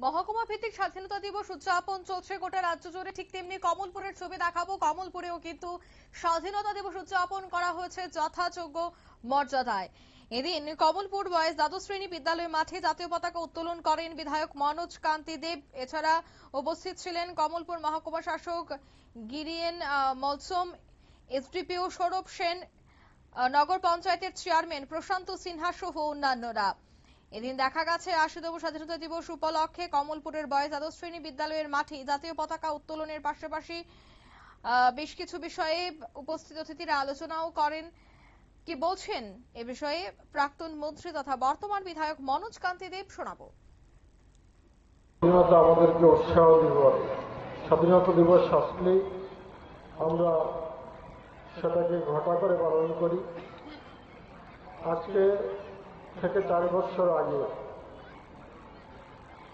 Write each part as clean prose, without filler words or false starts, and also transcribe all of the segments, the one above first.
মহকুমা ভিত্তিক স্বাধীনতা দিবস উদযাপন চলছে গোটা রাজ্য জুড়ে। ঠিক তেমনি কমলপুরের ছবি দেখাবো। কমলপুরেও কিন্তু স্বাধীনতা দিবস উদযাপন করা হয়েছে যথাযোগ্য মর্যাদায়। এদিন কমলপুর বয়েজ দ্বাদশ শ্রেণী বিদ্যালয় মাঠে জাতীয় পতাকা উত্তোলন করেন বিধায়ক মনোজ কান্তি দেব। এছাড়া উপস্থিত ছিলেন কমলপুর মহকুমা শাসক গিরিয়েন মলসম, এসডিপিও সৌরভ সেন, নগর পঞ্চায়েতের চেয়ারম্যান প্রশান্ত সিনহা সহ অন্যান্যরা। এদিন দেখা গেছে ৮০তম স্বাধীনতা দিবস উপলক্ষে কমলপুরের বয়েজ দ্বাদশ শ্রেণী বিদ্যালয়ের মাঠে জাতীয় পতাকা উত্তোলনের পাশাপাশি বেশ কিছু বিষয়ে উপস্থিত অতিথিরা আলোচনাও করেন। কি বলছেন এ বিষয়ে প্রাক্তন মন্ত্রী তথা বর্তমান বিধায়ক মনোজ কান্তি দেব, শোনাবো। স্বাধীনতা আমাদেরকে উৎসাহ দিবস, স্বাধীনতা দিবস আসলে আমরা সেটাকে ঘটা করে পালন করি। আজকে থেকে ৪ বছর আগে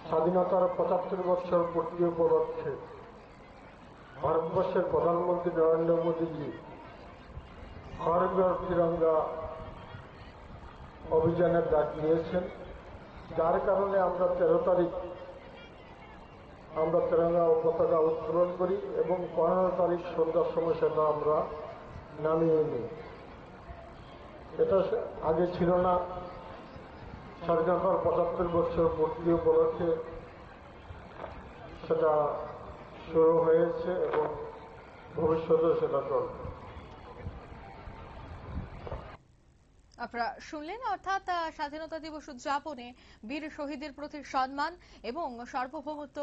স্বাধীনতার ৭৫ বছর পূর্তি উপলক্ষে ভারতবর্ষের প্রধানমন্ত্রী নরেন্দ্র মোদীজি হর ঘর তিরঙ্গা অভিযানের ডাক দিয়েছেন, যার কারণে আমরা ১৩ তারিখ আমরা তিরঙ্গা ও পতাকা উত্তোলন করি এবং ১৫ তারিখ সন্ধ্যার সময় সেটা আমরা নামিয়ে নিই। এটা আগে ছিল না। স্বাধীনতার ৭৫ বছর পূর্তি উপলক্ষে সেটা শুরু হয়েছে এবং ভবিষ্যতে সেটা চলবে। আপনারা শুনলেন, অর্থাৎ স্বাধীনতা দিবস উদযাপনে বীর শহীদের প্রতি সম্মান এবং সার্বভৌমত্ব।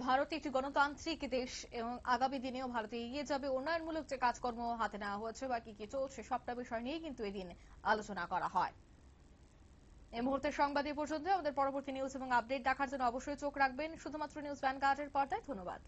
ভারত একটি গণতান্ত্রিক দেশ এবং আগামী দিনেও ভারতে এগিয়ে যাবে। উন্নয়নমূলক যে কাজকর্ম হাতে নেওয়া হয়েছে বা কি কি চলছে সবটা বিষয় নিয়ে কিন্তু এদিন আলোচনা করা হয়। এই মুহূর্তের সংবাদ এ পর্যন্ত। আমাদের পরবর্তী নিউজ এবং আপডেট দেখার জন্য অবশ্যই চোখ রাখবেন শুধুমাত্র নিউজ ভ্যানগার্ডের পর্দায়। ধন্যবাদ।